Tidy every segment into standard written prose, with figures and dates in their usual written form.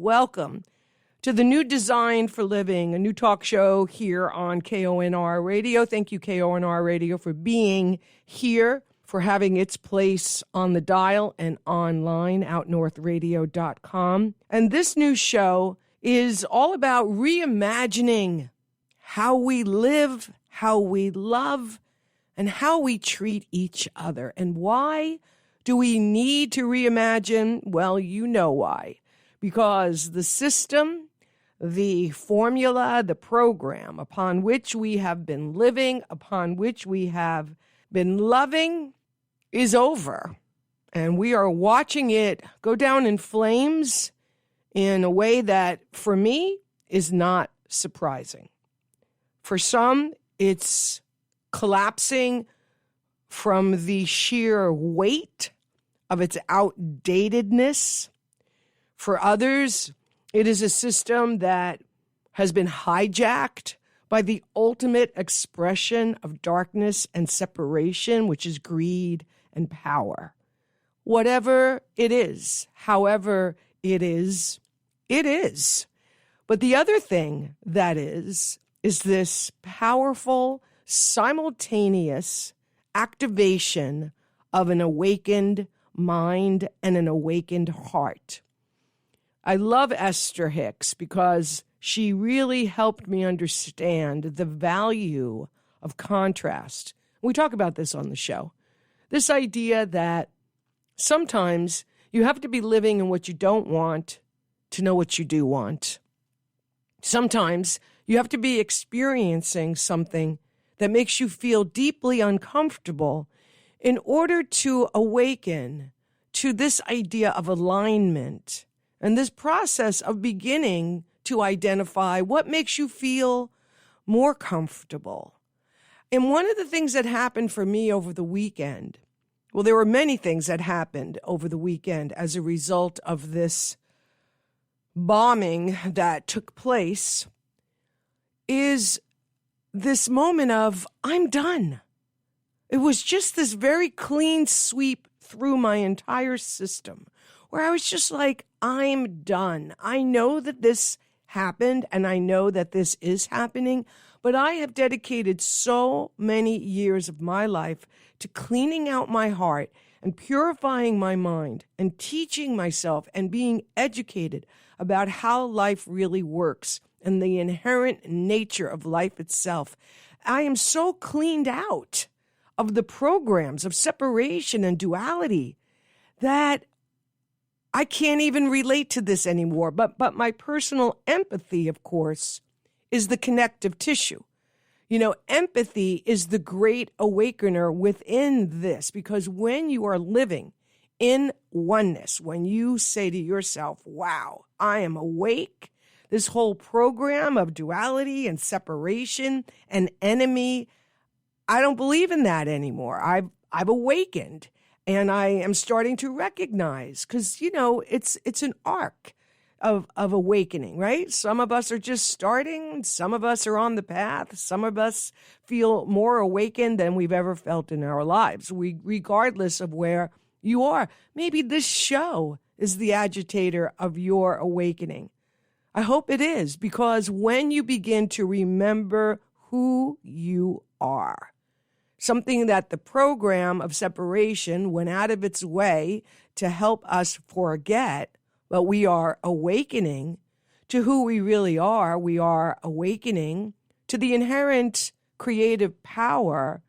Welcome to the new Design for Living, a new talk show here on KONR Radio. Thank you, KONR Radio, for being here, for having its place on the dial and online, outnorthradio.com. And this new show is all about reimagining how we live, how we love, and how we treat each other. And why do we need to reimagine? Well, you know why. Because the system, the formula, the program upon which we have been living, upon which we have been loving, is over. And we are watching it go down in flames in a way that, for me, is not surprising. For some, it's collapsing from the sheer weight of its outdatedness. For others, it is a system that has been hijacked by the ultimate expression of darkness and separation, which is greed and power. Whatever it is, however it is, it is. But the other thing that is this powerful, simultaneous activation of an awakened mind and an awakened heart. I love Esther Hicks because she really helped me understand the value of contrast. We talk about this on the show. This idea that sometimes you have to be living in what you don't want to know what you do want. Sometimes you have to be experiencing something that makes you feel deeply uncomfortable in order to awaken to this idea of alignment and this process of beginning to identify what makes you feel more comfortable. And one of the things that happened for me over the weekend, well, there were many things that happened over the weekend as a result of this bombing that took place, is this moment of, I'm done. It was just this very clean sweep through my entire system where I was just like, I'm done. I know that this happened and I know that this is happening, but I have dedicated so many years of my life to cleaning out my heart and purifying my mind and teaching myself and being educated about how life really works and the inherent nature of life itself. I am so cleaned out of the programs of separation and duality that I can't even relate to this anymore. But my personal empathy, of course, is the connective tissue. You know, empathy is the great awakener within this, because when you are living in oneness, when you say to yourself, wow, I am awake, this whole program of duality and separation and enemy, I don't believe in that anymore. I've awakened. And I am starting to recognize, because, you know, it's an arc of awakening, right? Some of us are just starting. Some of us are on the path. Some of us feel more awakened than we've ever felt in our lives, regardless of where you are. Maybe this show is the agitator of your awakening. I hope it is, because when you begin to remember who you are, something that the program of separation went out of its way to help us forget, but we are awakening to who we really are. We are awakening to the inherent creative power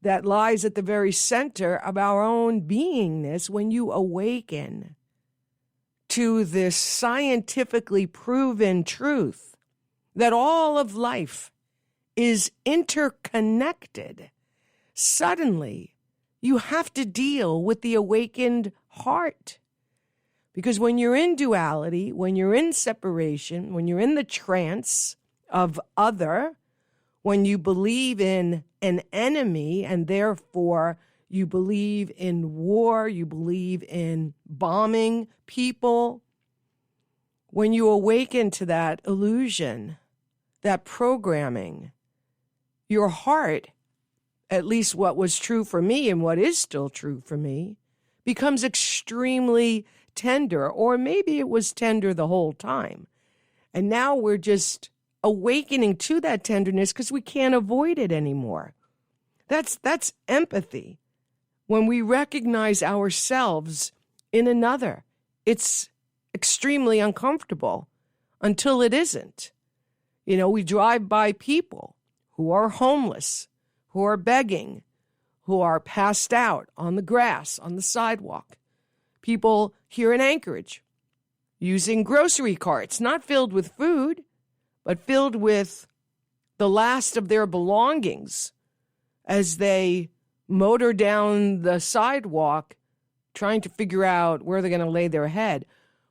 that lies at the very center of our own beingness. When you awaken to this scientifically proven truth that all of life is interconnected, suddenly, you have to deal with the awakened heart. Because when you're in duality, when you're in separation, when you're in the trance of other, when you believe in an enemy and therefore you believe in war, you believe in bombing people, when you awaken to that illusion, that programming, your heart, at least what was true for me and what is still true for me, becomes extremely tender, or maybe it was tender the whole time. And now we're just awakening to that tenderness because we can't avoid it anymore. That's empathy. When we recognize ourselves in another, it's extremely uncomfortable until it isn't. You know, we drive by people who are homeless, who are begging, who are passed out on the grass, on the sidewalk. People here in Anchorage using grocery carts, not filled with food, but filled with the last of their belongings as they motor down the sidewalk trying to figure out where they're going to lay their head.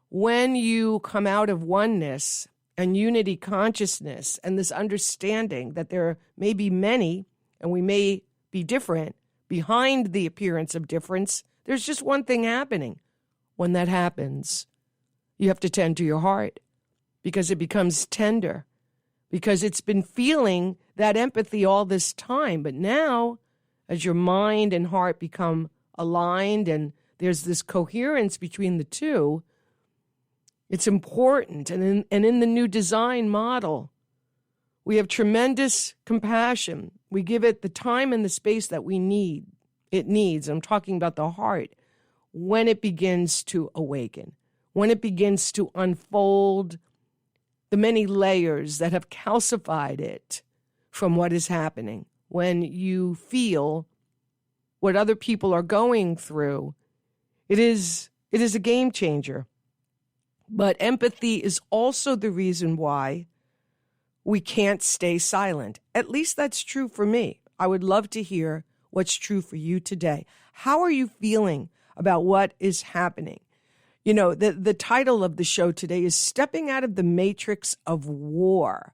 When you come out of oneness and unity consciousness and this understanding that there may be many and we may be different behind the appearance of difference, there's just one thing happening. When that happens, you have to tend to your heart because it becomes tender, because it's been feeling that empathy all this time. But now, as your mind and heart become aligned and there's this coherence between the two, it's important. And in the new design model, we have tremendous compassion. We give it the time and the space that it needs. I'm talking about the heart. When it begins to awaken, when it begins to unfold the many layers that have calcified it from what is happening, when you feel what other people are going through, it is a game changer. But empathy is also the reason why we can't stay silent. At least that's true for me. I would love to hear what's true for you today. How are you feeling about what is happening? You know, the title of the show today is Stepping Out of the Matrix of War.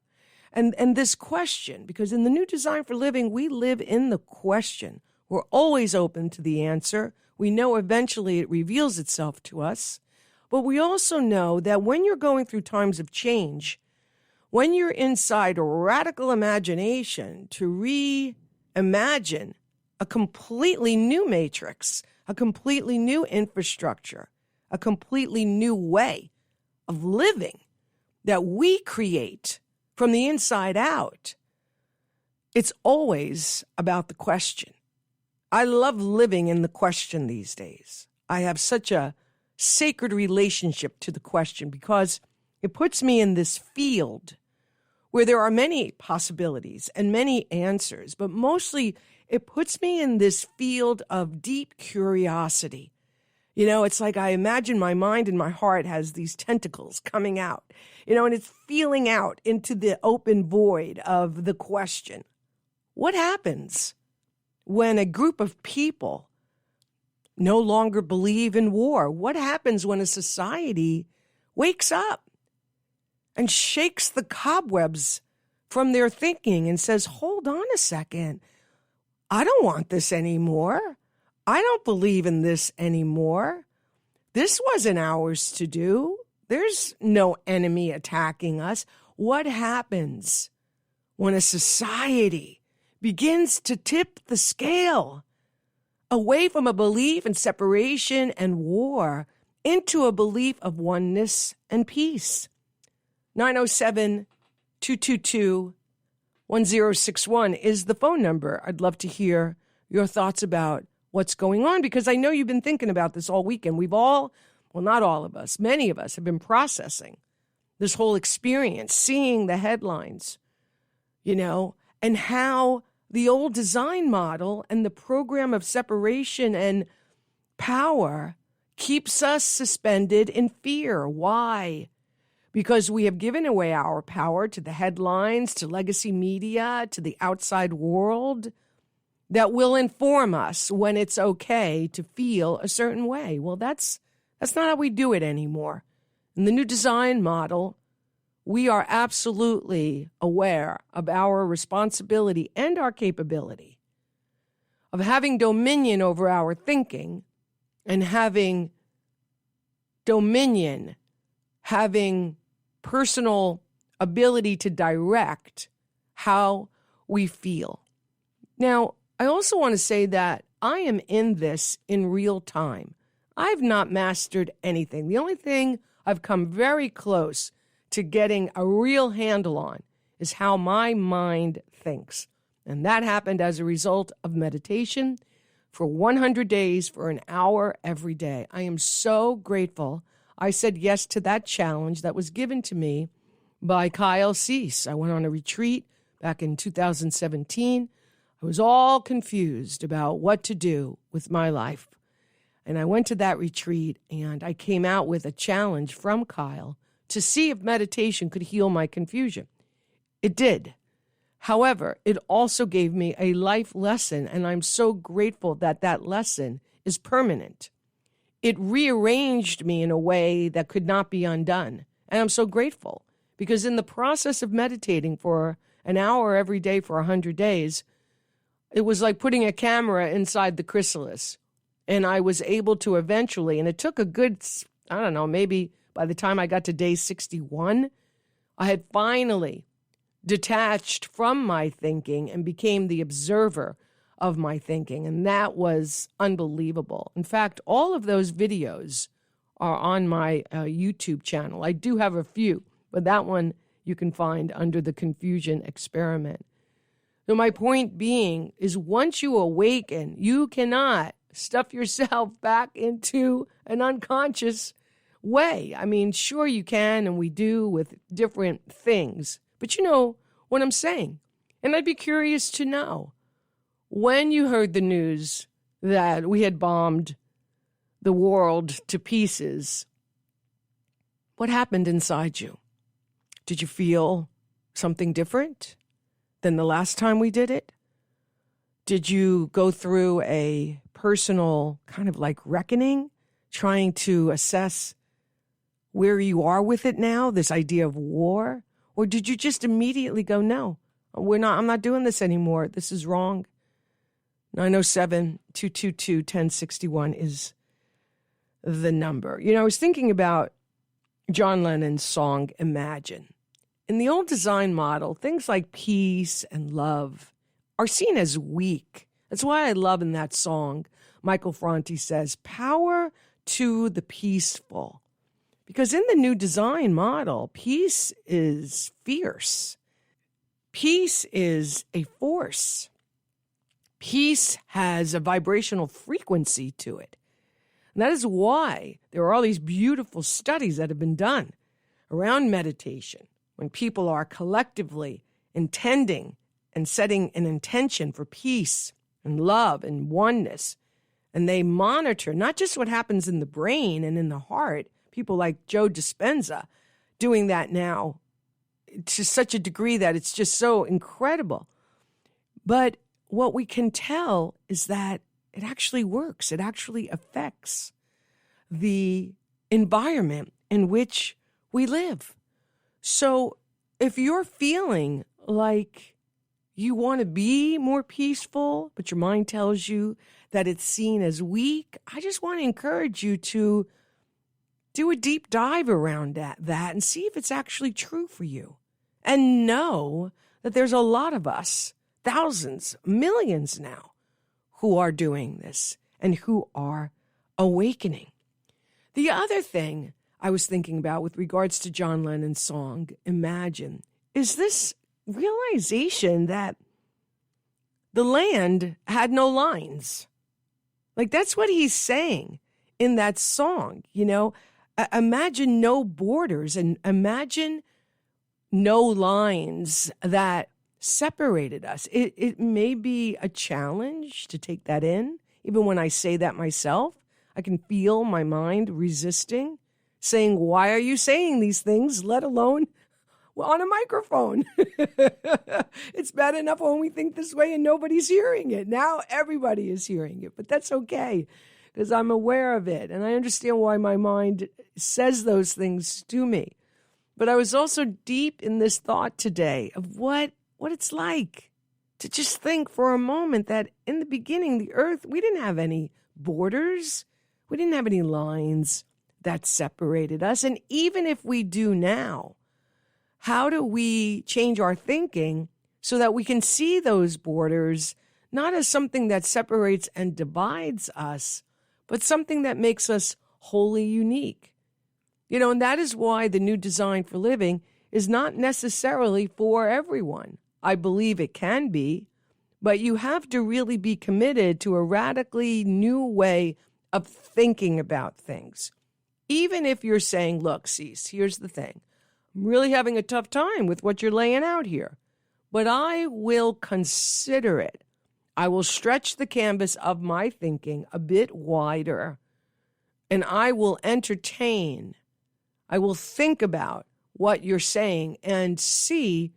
And this question, because in the new design for living, we live in the question. We're always open to the answer. We know eventually it reveals itself to us. But we also know that when you're going through times of change, when you're inside a radical imagination to reimagine a completely new matrix, a completely new infrastructure, a completely new way of living that we create from the inside out, it's always about the question. I love living in the question these days. I have such a sacred relationship to the question because it puts me in this field where there are many possibilities and many answers, but mostly it puts me in this field of deep curiosity. You know, it's like I imagine my mind and my heart has these tentacles coming out, you know, and it's feeling out into the open void of the question. What happens when a group of people no longer believe in war? What happens when a society wakes up and shakes the cobwebs from their thinking and says, hold on a second, I don't want this anymore. I don't believe in this anymore. This wasn't ours to do. There's no enemy attacking us. What happens when a society begins to tip the scale away from a belief in separation and war into a belief of oneness and peace? 907-222-1061 is the phone number. I'd love to hear your thoughts about what's going on, because I know you've been thinking about this all weekend. We've all, well, not all of us, many of us have been processing this whole experience, seeing the headlines, you know, and how the old design model and the program of separation and power keeps us suspended in fear. Why? Because we have given away our power to the headlines, to legacy media, to the outside world that will inform us when it's okay to feel a certain way. Well, that's not how we do it anymore. In the new design model, we are absolutely aware of our responsibility and our capability of having dominion over our thinking and having dominion, having personal ability to direct how we feel. Now, I also want to say that I am in this in real time. I've not mastered anything. The only thing I've come very close to getting a real handle on is how my mind thinks. And that happened as a result of meditation for 100 days for an hour every day. I am so grateful I said yes to that challenge that was given to me by Kyle Cease. I went on a retreat back in 2017. I was all confused about what to do with my life. And I went to that retreat and I came out with a challenge from Kyle to see if meditation could heal my confusion. It did. However, it also gave me a life lesson, and I'm so grateful that that lesson is permanent. It rearranged me in a way that could not be undone. And I'm so grateful because in the process of meditating for an hour every day for 100 days, it was like putting a camera inside the chrysalis. And I was able to eventually, and it took a good, I don't know, maybe by the time I got to day 61, I had finally detached from my thinking and became the observer of my thinking. And that was unbelievable. In fact, all of those videos are on my YouTube channel. I do have a few, but that one you can find under the Confusion Experiment. So my point being is once you awaken, you cannot stuff yourself back into an unconscious way. I mean, sure you can, and we do with different things. But you know what I'm saying. And I'd be curious to know, when you heard the news that we had bombed the world to pieces, what happened inside you? Did you feel something different than the last time we did it? Did you go through a personal kind of like reckoning, trying to assess where you are with it now, this idea of war? Or did you just immediately go, no, I'm not doing this anymore. This is wrong. 907-222-1061 is the number. You know, I was thinking about John Lennon's song, Imagine. In the old design model, things like peace and love are seen as weak. That's why I love in that song, Michael Franti says, power to the peaceful. Because in the new design model, peace is fierce. Peace is a force. Peace has a vibrational frequency to it. And that is why there are all these beautiful studies that have been done around meditation when people are collectively intending and setting an intention for peace and love and oneness. And they monitor not just what happens in the brain and in the heart, people like Joe Dispenza doing that now to such a degree that it's just so incredible. But what we can tell is that it actually works. It actually affects the environment in which we live. So if you're feeling like you want to be more peaceful, but your mind tells you that it's seen as weak, I just want to encourage you to do a deep dive around that and see if it's actually true for you. And know that there's a lot of us, thousands, millions now, who are doing this and who are awakening. The other thing I was thinking about with regards to John Lennon's song, Imagine, is this realization that the land had no lines. Like, that's what he's saying in that song, you know. Imagine no borders and imagine no lines that separated us. It may be a challenge to take that in. Even when I say that myself, I can feel my mind resisting, saying, why are you saying these things, let alone on a microphone? It's bad enough when we think this way and nobody's hearing it. Now everybody is hearing it, but that's okay because I'm aware of it and I understand why my mind says those things to me. But I was also deep in this thought today of what it's like to just think for a moment that in the beginning, the earth, we didn't have any borders. We didn't have any lines that separated us. And even if we do now, how do we change our thinking so that we can see those borders not as something that separates and divides us, but something that makes us wholly unique. And that is why the new design for living is not necessarily for everyone. I believe it can be, but you have to really be committed to a radically new way of thinking about things. Even if you're saying, look, Cease, here's the thing. I'm really having a tough time with what you're laying out here, but I will consider it. I will stretch the canvas of my thinking a bit wider, and I will entertain. I will think about what you're saying and see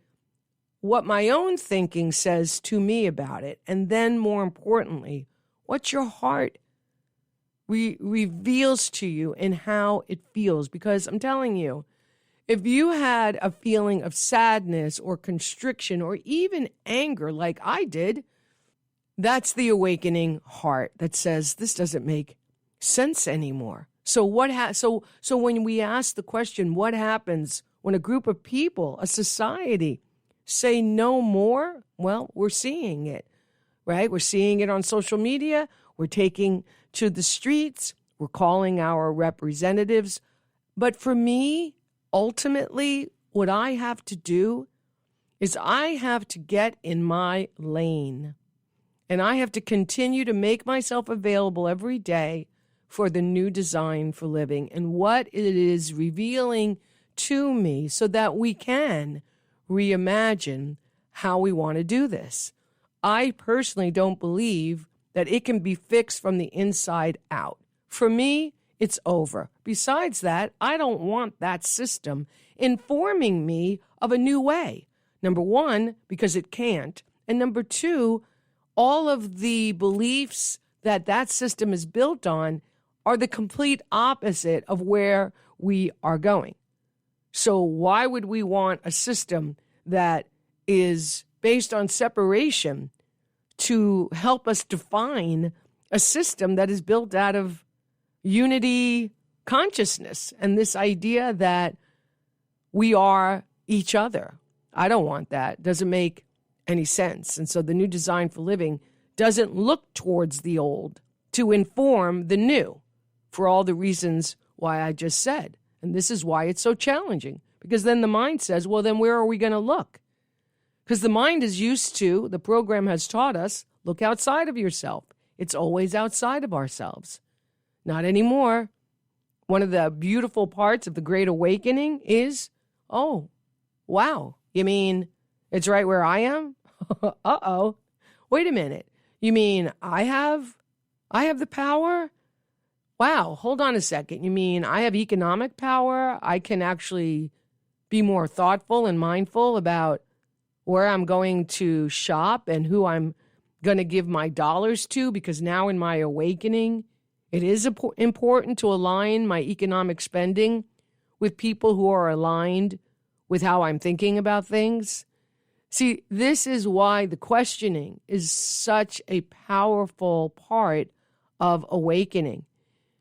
what my own thinking says to me about it. And then, more importantly, what your heart reveals to you and how it feels. Because I'm telling you, if you had a feeling of sadness or constriction or even anger like I did, that's the awakening heart that says, this doesn't make sense anymore. So so when we ask the question, what happens when a group of people, a society, say no more? Well, we're seeing it, right? We're seeing it on social media. We're taking to the streets. We're calling our representatives. But for me, ultimately, what I have to do is I have to get in my lane. And I have to continue to make myself available every day for the new design for living and what it is revealing to me so that we can reimagine how we want to do this. I personally don't believe that it can be fixed from the inside out. For me, it's over. Besides that, I don't want that system informing me of a new way. Number one, because it can't. And number two, all of the beliefs that system is built on are the complete opposite of where we are going. So why would we want a system that is based on separation to help us define a system that is built out of unity consciousness and this idea that we are each other? I don't want that. It doesn't make any sense. And so the new design for living doesn't look towards the old to inform the new for all the reasons why I just said. And this is why it's so challenging, because then the mind says, well, then where are we going to look? Because the mind is used to, the program has taught us, look outside of yourself. It's always outside of ourselves. Not anymore. One of the beautiful parts of the Great Awakening is, oh, wow, you mean it's right where I am? Uh-oh. Wait a minute. You mean I have the power? Wow, hold on a second. You mean I have economic power? I can actually be more thoughtful and mindful about where I'm going to shop and who I'm going to give my dollars to, because now in my awakening, it is important to align my economic spending with people who are aligned with how I'm thinking about things. See, this is why the questioning is such a powerful part of awakening.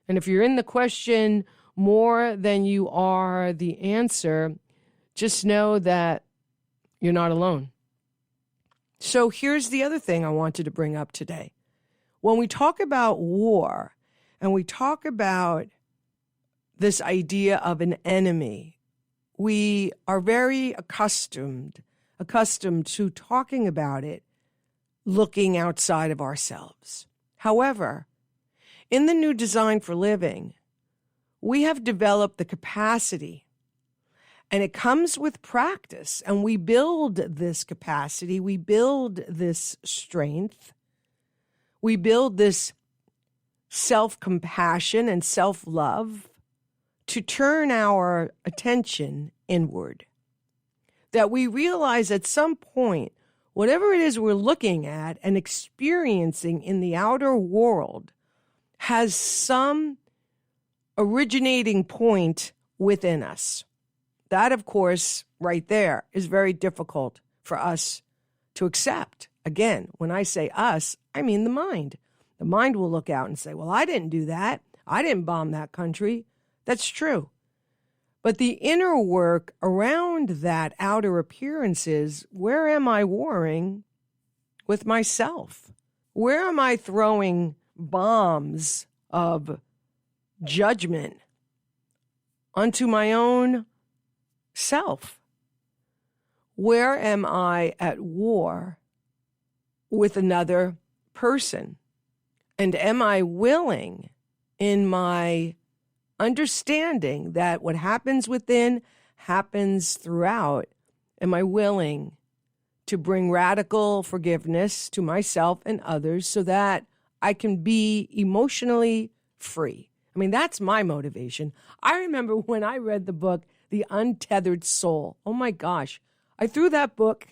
And if you're in the question more than you are the answer, just know that you're not alone. So here's the other thing I wanted to bring up today. When we talk about war and we talk about this idea of an enemy, we are very accustomed to talking about it looking outside of ourselves. However, in the new design for living, we have developed the capacity, and it comes with practice, and we build this capacity, we build this strength, we build this self-compassion and self-love to turn our attention inward. That we realize at some point, whatever it is we're looking at and experiencing in the outer world has some originating point within us. That, of course, right there is very difficult for us to accept. Again, when I say us, I mean the mind. The mind will look out and say, well, I didn't do that. I didn't bomb that country. That's true. But the inner work around that outer appearance is, where am I warring with myself? Where am I throwing bombs of judgment unto my own self. Where am I at war with another person? And am I willing in my understanding that what happens within happens throughout? Am I willing to bring radical forgiveness to myself and others so that I can be emotionally free? I mean, that's my motivation. I remember when I read the book, The Untethered Soul. Oh my gosh. I threw that book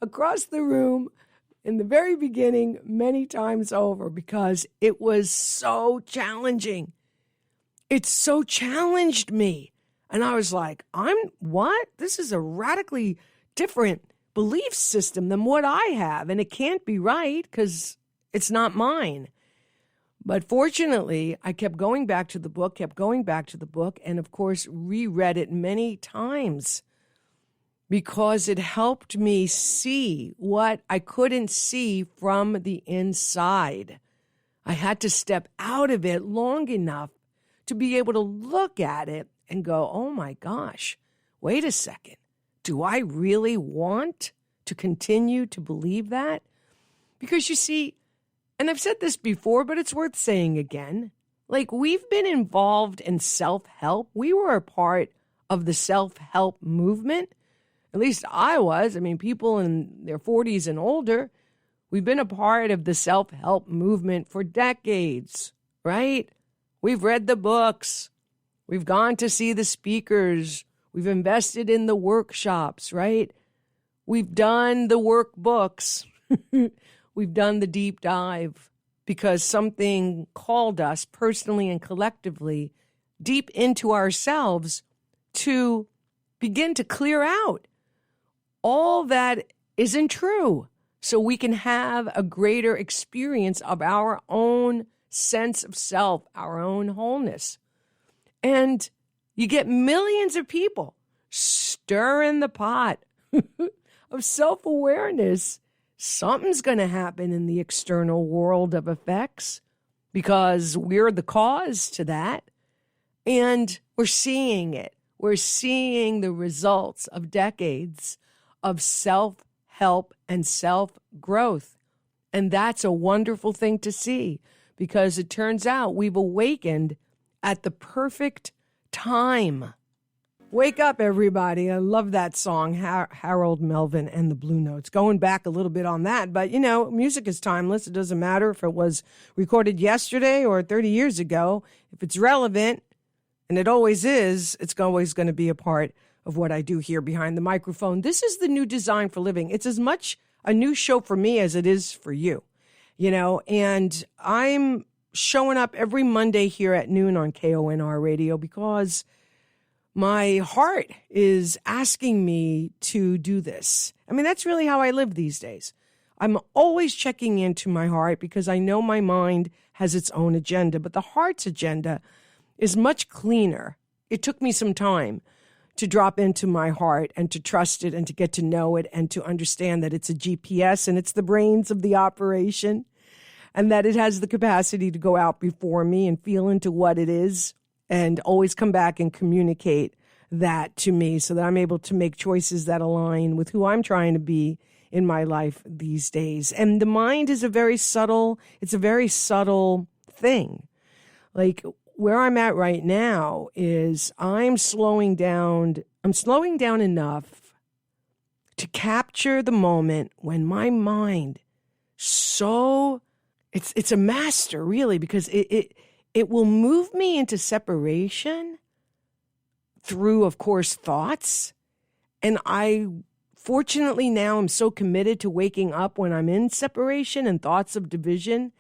across the room in the very beginning many times over because it was so challenging. It so challenged me. And I was like, what? This is a radically different belief system than what I have. And it can't be right because it's not mine. But fortunately, I kept going back to the book, and of course, reread it many times because it helped me see what I couldn't see from the inside. I had to step out of it long enough to be able to look at it and go, oh my gosh, wait a second. Do I really want to continue to believe that? Because you see, and I've said this before, but it's worth saying again, like we've been involved in self-help. We were a part of the self-help movement. At least I was. I mean, people in their 40s and older, we've been a part of the self-help movement for decades, right? We've read the books. We've gone to see the speakers. We've invested in the workshops, right? We've done the workbooks. We've done the deep dive because something called us personally and collectively deep into ourselves to begin to clear out all that isn't true so we can have a greater experience of our own sense of self, our own wholeness. And you get millions of people stirring the pot of self-awareness. Something's going to happen in the external world of effects because we're the cause to that. And we're seeing it. We're seeing the results of decades of self-help and self-growth. And that's a wonderful thing to see because it turns out we've awakened at the perfect time. Wake up, everybody. I love that song, Harold Melvin and the Blue Notes. Going back a little bit on that, but you know, music is timeless. It doesn't matter if it was recorded yesterday or 30 years ago. If it's relevant, and it always is, it's always going to be a part of what I do here behind the microphone. This is the new design for living. It's as much a new show for me as it is for you, you know, and I'm showing up every Monday here at noon on KONR Radio because my heart is asking me to do this. I mean, that's really how I live these days. I'm always checking into my heart because I know my mind has its own agenda, but the heart's agenda is much cleaner. It took me some time to drop into my heart and to trust it and to get to know it and to understand that it's a GPS and it's the brains of the operation and that it has the capacity to go out before me and feel into what it is and always come back and communicate that to me so that I'm able to make choices that align with who I'm trying to be in my life these days. And the mind is a very subtle thing. Like where I'm at right now is I'm slowing down enough to capture the moment when my mind it's a master really because it will move me into separation through, of course, thoughts. And I fortunately now am so committed to waking up when I'm in separation and thoughts of division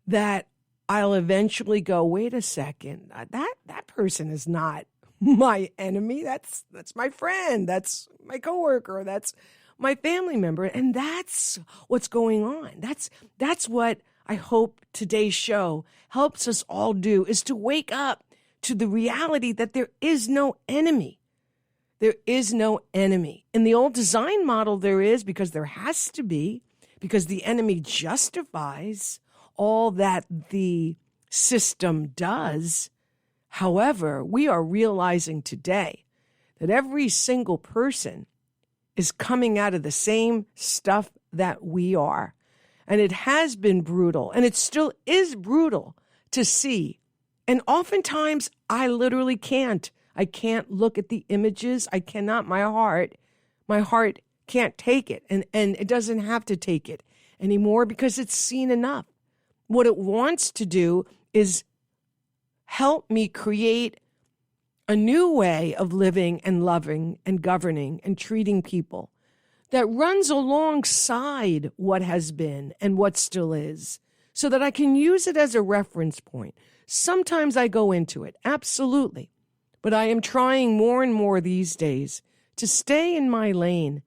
that I'll eventually go, wait a second, that person is not my enemy. That's my friend. That's my coworker. That's my family member. And that's what's going on. That's what I hope today's show helps us all do, is to wake up to the reality that there is no enemy. There is no enemy. In the old design model, there is, because there has to be, because the enemy justifies all that the system does. However, we are realizing today that every single person is coming out of the same stuff that we are. And it has been brutal, and it still is brutal to see. And oftentimes, I literally can't. I can't look at the images. I cannot. My heart can't take it. And it doesn't have to take it anymore because it's seen enough. What it wants to do is help me create a new way of living and loving and governing and treating people that runs alongside what has been and what still is, so that I can use it as a reference point. Sometimes I go into it, absolutely. But I am trying more and more these days to stay in my lane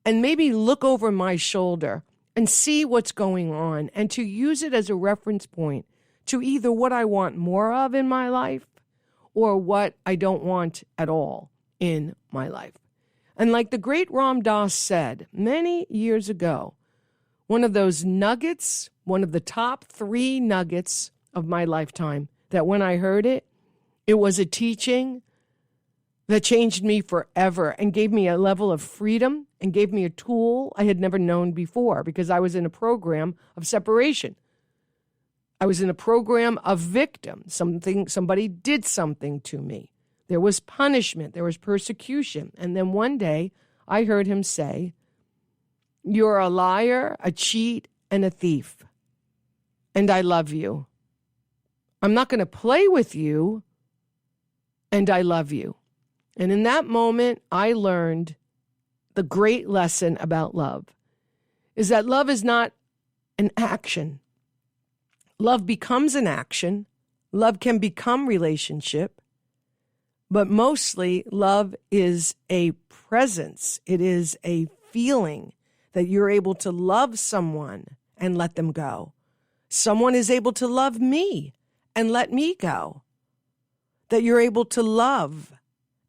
and maybe look over my shoulder and see what's going on, and to use it as a reference point to either what I want more of in my life or what I don't want at all in my life. And like the great Ram Dass said many years ago, one of those nuggets, one of the top 3 nuggets of my lifetime, that when I heard it, it was a teaching that changed me forever and gave me a level of freedom and gave me a tool I had never known before, because I was in a program of separation. I was in a program of victim. Somebody did something to me. There was punishment. There was persecution. And then one day I heard him say, "You're a liar, a cheat, and a thief. And I love you. I'm not going to play with you. And I love you." And in that moment, I learned the great lesson about love, is that love is not an action. Love becomes an action. Love can become relationship. But mostly, love is a presence. It is a feeling that you're able to love someone and let them go. Someone is able to love me and let me go. That you're able to love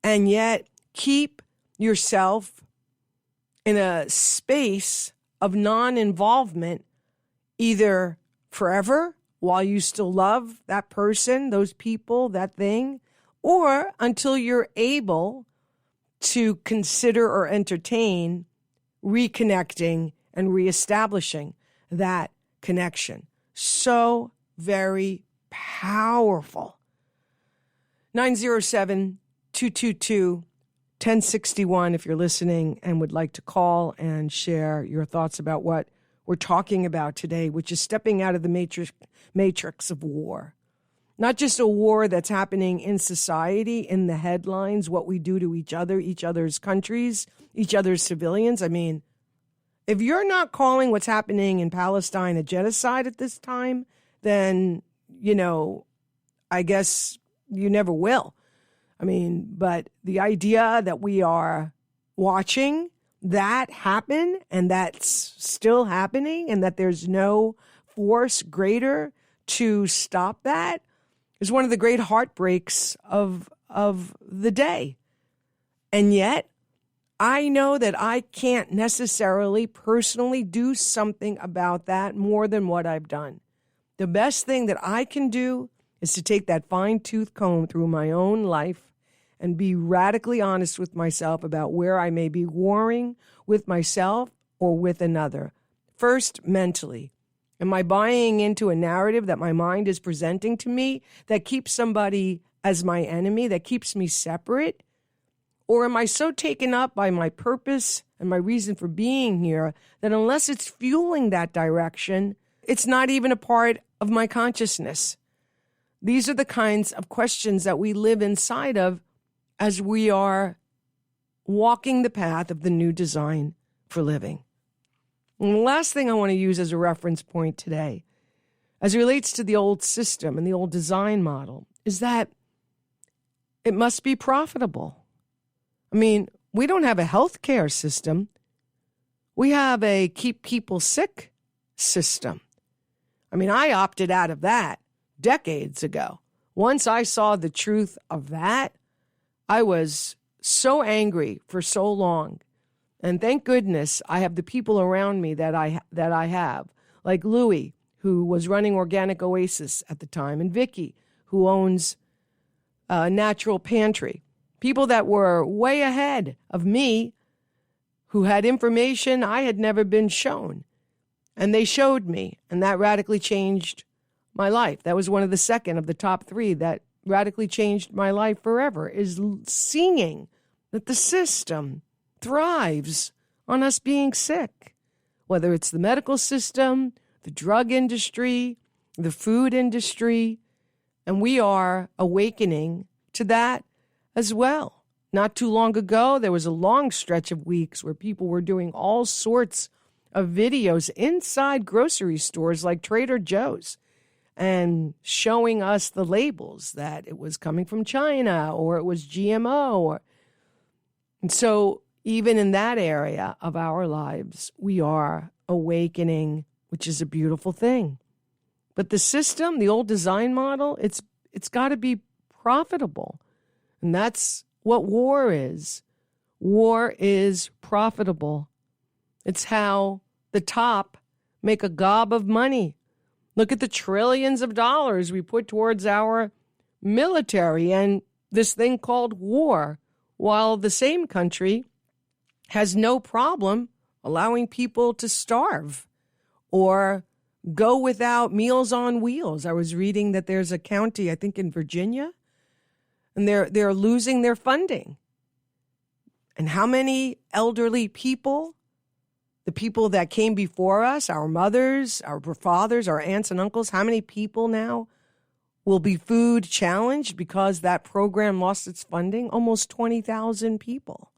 and yet keep yourself in a space of non-involvement, either forever while you still love that person, those people, that thing, or until you're able to consider or entertain reconnecting and reestablishing that connection. So very powerful. 907-222-1061 if you're listening and would like to call and share your thoughts about what we're talking about today, which is stepping out of the matrix of war. Not just a war that's happening in society, in the headlines, what we do to each other, each other's countries, each other's civilians. I mean, if you're not calling what's happening in Palestine a genocide at this time, then, I guess you never will. I mean, but the idea that we are watching that happen and that's still happening and that there's no force greater to stop that is one of the great heartbreaks of the day. And yet, I know that I can't necessarily personally do something about that more than what I've done. The best thing that I can do is to take that fine-tooth comb through my own life and be radically honest with myself about where I may be warring with myself or with another. First, mentally. Am I buying into a narrative that my mind is presenting to me that keeps somebody as my enemy, that keeps me separate? Or am I so taken up by my purpose and my reason for being here that unless it's fueling that direction, it's not even a part of my consciousness? These are the kinds of questions that we live inside of as we are walking the path of the new design for living. And the last thing I want to use as a reference point today, as it relates to the old system and the old design model, is that it must be profitable. I mean, we don't have a healthcare system. We have a keep people sick system. I mean, I opted out of that decades ago. Once I saw the truth of that, I was so angry for so long. And thank goodness I have the people around me that I have, like Louis, who was running Organic Oasis at the time, and Vicky, who owns Natural Pantry. People that were way ahead of me, who had information I had never been shown. And they showed me, and that radically changed my life. That was one of the second of the top three that radically changed my life forever, is seeing that the system thrives on us being sick, whether it's the medical system, the drug industry, the food industry, and we are awakening to that as well. Not too long ago, there was a long stretch of weeks where people were doing all sorts of videos inside grocery stores like Trader Joe's and showing us the labels that it was coming from China or it was GMO. And so even in that area of our lives, we are awakening, which is a beautiful thing. But the system, the old design model, it's got to be profitable. And that's what war is. War is profitable. It's how the top make a gob of money. Look at the trillions of dollars we put towards our military and this thing called war, while the same country has no problem allowing people to starve or go without Meals on Wheels. I was reading that there's a county, I think in Virginia, and they're losing their funding. And how many elderly people, the people that came before us, our mothers, our fathers, our aunts and uncles, how many people now will be food challenged because that program lost its funding? Almost 20,000 people.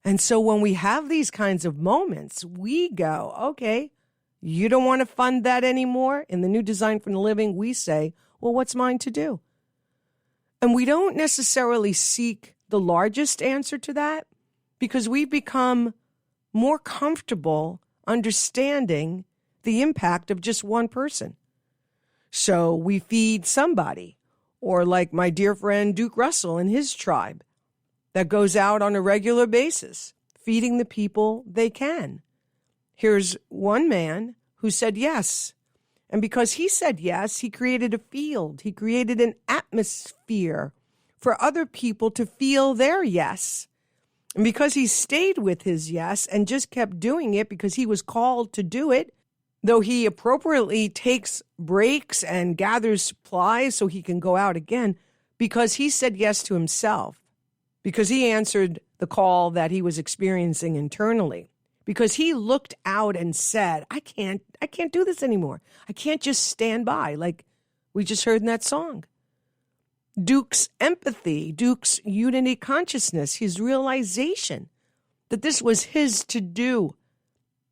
And so when we have these kinds of moments, we go, okay, you don't want to fund that anymore? In the new Design for the Living, we say, well, what's mine to do? And we don't necessarily seek the largest answer to that because we've become more comfortable understanding the impact of just one person. So we feed somebody, or like my dear friend Duke Russell and his tribe that goes out on a regular basis, feeding the people they can. Here's one man who said yes. And because he said yes, he created a field. He created an atmosphere for other people to feel their yes. And because he stayed with his yes and just kept doing it because he was called to do it, though he appropriately takes breaks and gathers supplies so he can go out again, because he said yes to himself, because he answered the call that he was experiencing internally, because he looked out and said, I can't do this anymore. I can't just stand by like we just heard in that song. Duke's empathy, Duke's unity consciousness, his realization that this was his to do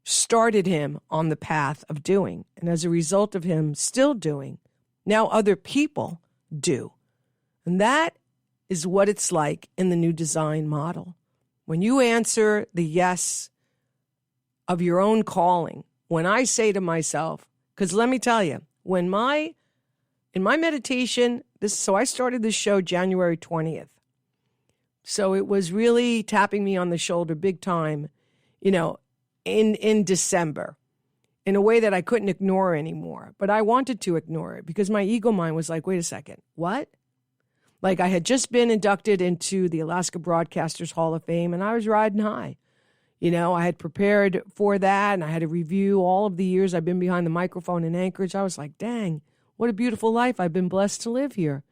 started him on the path of doing. And as a result of him still doing, now other people do. And that is what it's like in the new design model. When you answer the yes of your own calling, when I say to myself, because let me tell you, in my meditation, so I started this show January 20th. So it was really tapping me on the shoulder big time, in December, in a way that I couldn't ignore anymore. But I wanted to ignore it because my ego mind was like, wait a second, what? Like I had just been inducted into the Alaska Broadcasters Hall of Fame and I was riding high. I had prepared for that and I had to review all of the years I've been behind the microphone in Anchorage. I was like, dang, what a beautiful life. I've been blessed to live here.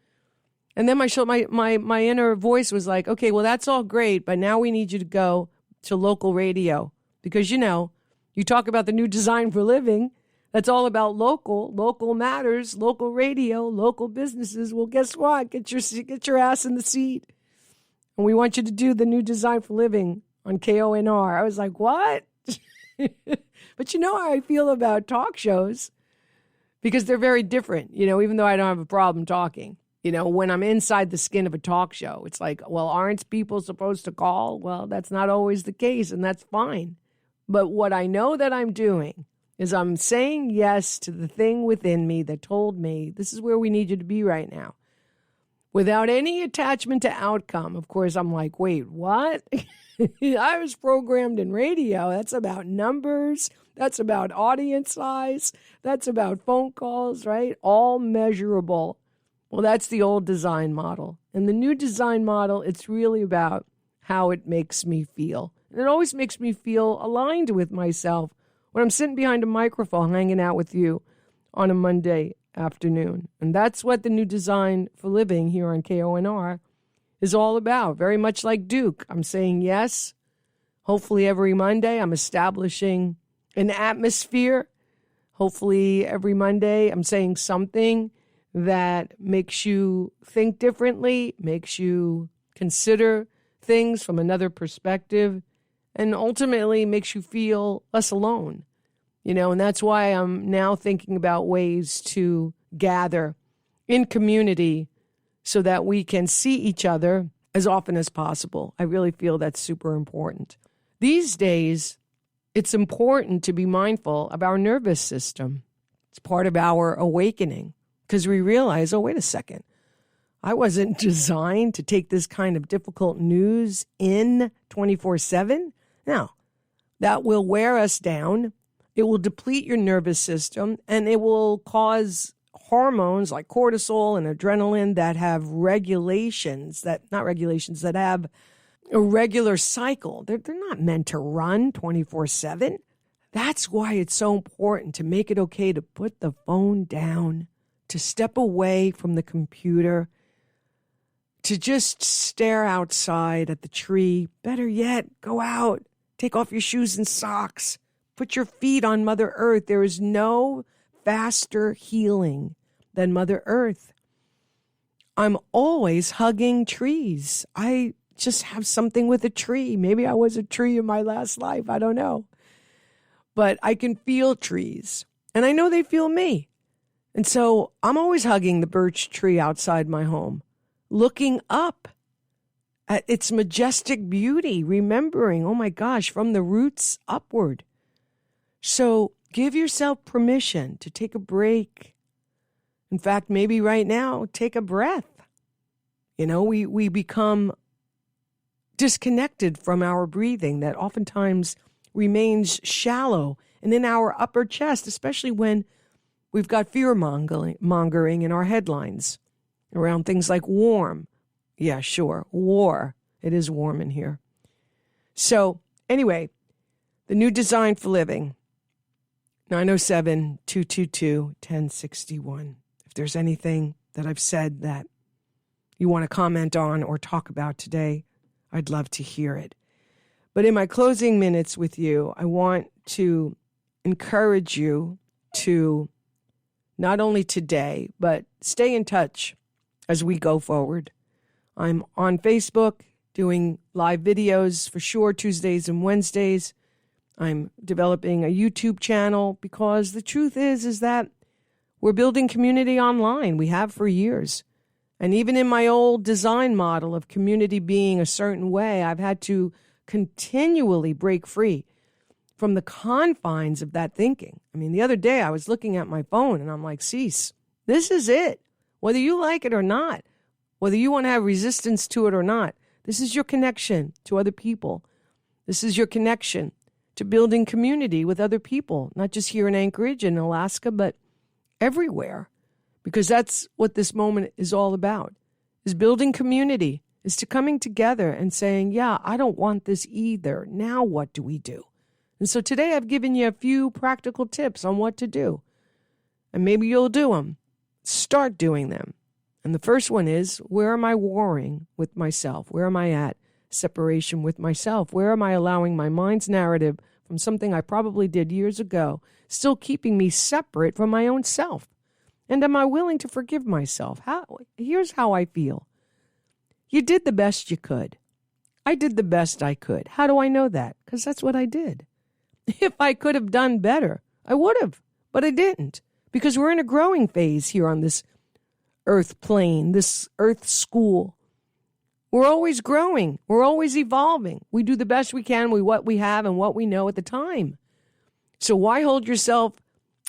And then my inner voice was like, okay, well, that's all great, but now we need you to go to local radio because, you talk about the new design for living. That's all about local matters, local radio, local businesses. Well, guess what? Get your ass in the seat. And we want you to do the new design for living on KONR. I was like, what? But you know how I feel about talk shows because they're very different, even though I don't have a problem talking. When I'm inside the skin of a talk show, it's like, well, aren't people supposed to call? Well, that's not always the case, and that's fine. But what I know that I'm doing is I'm saying yes to the thing within me that told me this is where we need you to be right now. Without any attachment to outcome. Of course, I'm like, wait, what? I was programmed in radio. That's about numbers. That's about audience size. That's about phone calls, right? All measurable. Well, that's the old design model. And the new design model, it's really about how it makes me feel. And it always makes me feel aligned with myself when I'm sitting behind a microphone hanging out with you on a Monday afternoon. And that's what the new design for living here on KONR is all about. Very much like Duke. I'm saying yes. Hopefully every Monday I'm establishing an atmosphere. Hopefully every Monday I'm saying something that makes you think differently, makes you consider things from another perspective, and ultimately makes you feel less alone. And that's why I'm now thinking about ways to gather in community so that we can see each other as often as possible. I really feel that's super important. These days, it's important to be mindful of our nervous system. It's part of our awakening because we realize, oh, wait a second. I wasn't designed to take this kind of difficult news in 24/7. Now, that will wear us down. It will deplete your nervous system, and it will cause hormones like cortisol and adrenaline that have that have a regular cycle. They're not meant to run 24/7. That's why it's so important to make it okay to put the phone down, to step away from the computer, to just stare outside at the tree. Better yet, go out, take off your shoes and socks, put your feet on Mother Earth. There is no faster healing than Mother Earth. I'm always hugging trees. I just have something with a tree. Maybe I was a tree in my last life. I don't know. But I can feel trees, and I know they feel me. And so I'm always hugging the birch tree outside my home, looking up at its majestic beauty, remembering, oh my gosh, from the roots upward. So give yourself permission to take a break. In fact, maybe right now, take a breath. We become disconnected from our breathing that oftentimes remains shallow and in our upper chest, especially when we've got fear-mongering in our headlines around things like warm. Yeah, sure, war. It is warm in here. So anyway, the new design for living, 907-222-1061. If there's anything that I've said that you want to comment on or talk about today, I'd love to hear it. But in my closing minutes with you, I want to encourage you to not only today, but stay in touch as we go forward. I'm on Facebook doing live videos for sure, Tuesdays and Wednesdays. I'm developing a YouTube channel because the truth is that we're building community online. We have for years. And even in my old design model of community being a certain way, I've had to continually break free from the confines of that thinking. I mean, the other day I was looking at my phone and I'm like, Cease, this is it. Whether you like it or not, whether you want to have resistance to it or not, this is your connection to other people. This is your connection to building community with other people, not just here in Anchorage and Alaska, but everywhere. Because that's what this moment is all about, is building community, is to coming together and saying, yeah, I don't want this either. Now what do we do? And so today I've given you a few practical tips on what to do. And maybe you'll do them. Start doing them. And the first one is, where am I warring with myself? Where am I at separation with myself? Where am I allowing my mind's narrative from something I probably did years ago, still keeping me separate from my own self? And am I willing to forgive myself? Here's how I feel. You did the best you could. I did the best I could. How do I know that? Because that's what I did. If I could have done better, I would have, but I didn't. Because we're in a growing phase here on this earth plane, this earth school. We're always growing. We're always evolving. We do the best we can with what we have and what we know at the time. So why hold yourself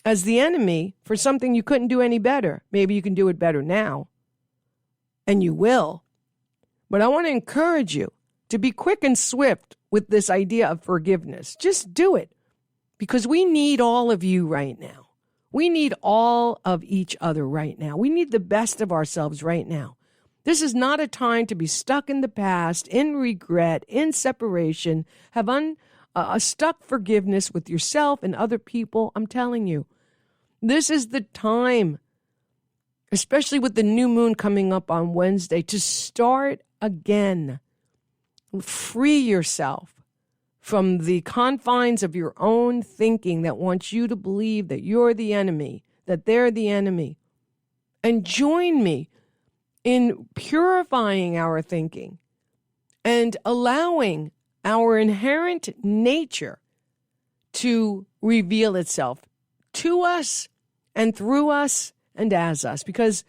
as the enemy for something you couldn't do any better? Maybe you can do it better now. And you will. But I want to encourage you to be quick and swift with this idea of forgiveness. Just do it. because we need all of you right now. We need all of each other right now. We need the best of ourselves right now. This is not a time to be stuck in the past, in regret, in separation, have stuck forgiveness with yourself and other people. I'm telling you, this is the time, especially with the new moon coming up on Wednesday, to start again. Free yourself from the confines of your own thinking that wants you to believe that you're the enemy, that they're the enemy. And join me in purifying our thinking and allowing our inherent nature to reveal itself to us and through us and as us. Because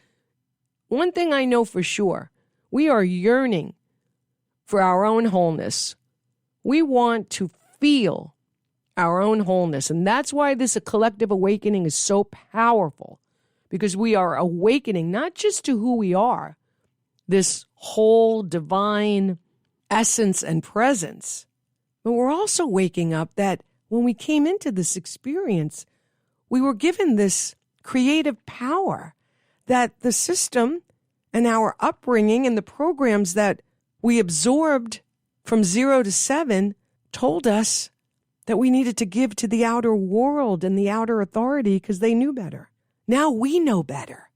one thing I know for sure, we are yearning for our own wholeness. We want to feel our own wholeness. And that's why this collective awakening is so powerful, because we are awakening not just to who we are, this whole divine essence and presence, but we're also waking up that when we came into this experience, we were given this creative power that the system and our upbringing and the programs that we absorbed from 0 to 7 told us that we needed to give to the outer world and the outer authority because they knew better. Now we know better.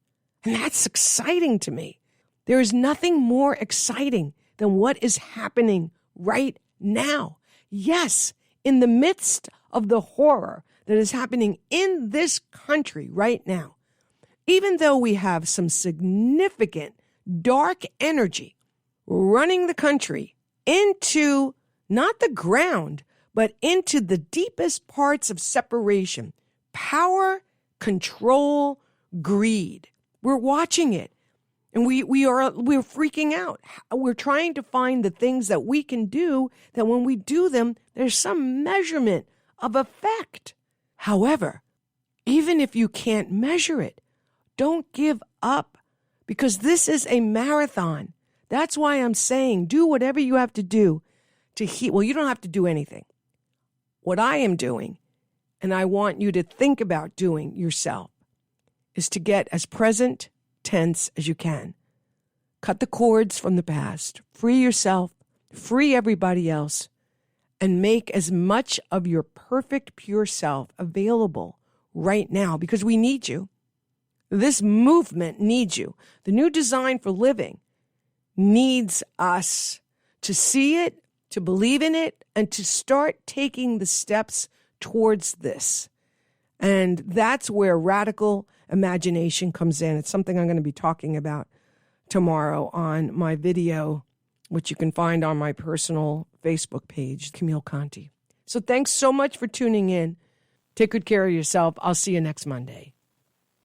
And that's exciting to me. There is nothing more exciting than what is happening right now. Yes, in the midst of the horror that is happening in this country right now, even though we have some significant dark energy running the country into not the ground, but into the deepest parts of separation, power, control, greed. We're watching it, and we're freaking out. We're trying to find the things that we can do, that when we do them, there's some measurement of effect. However, even if you can't measure it, don't give up, because this is a marathon. That's why I'm saying do whatever you have to do to heal. Well, you don't have to do anything. What I am doing, and I want you to think about doing yourself, is to get as present tense as you can. Cut the cords from the past. Free yourself. Free everybody else. And make as much of your perfect, pure self available right now, because we need you. This movement needs you. The new design for living needs us to see it, to believe in it, and to start taking the steps towards this. And that's where radical imagination comes in. It's something I'm going to be talking about tomorrow on my video, which you can find on my personal Facebook page, Camille Conte. So thanks so much for tuning in. Take good care of yourself. I'll see you next Monday.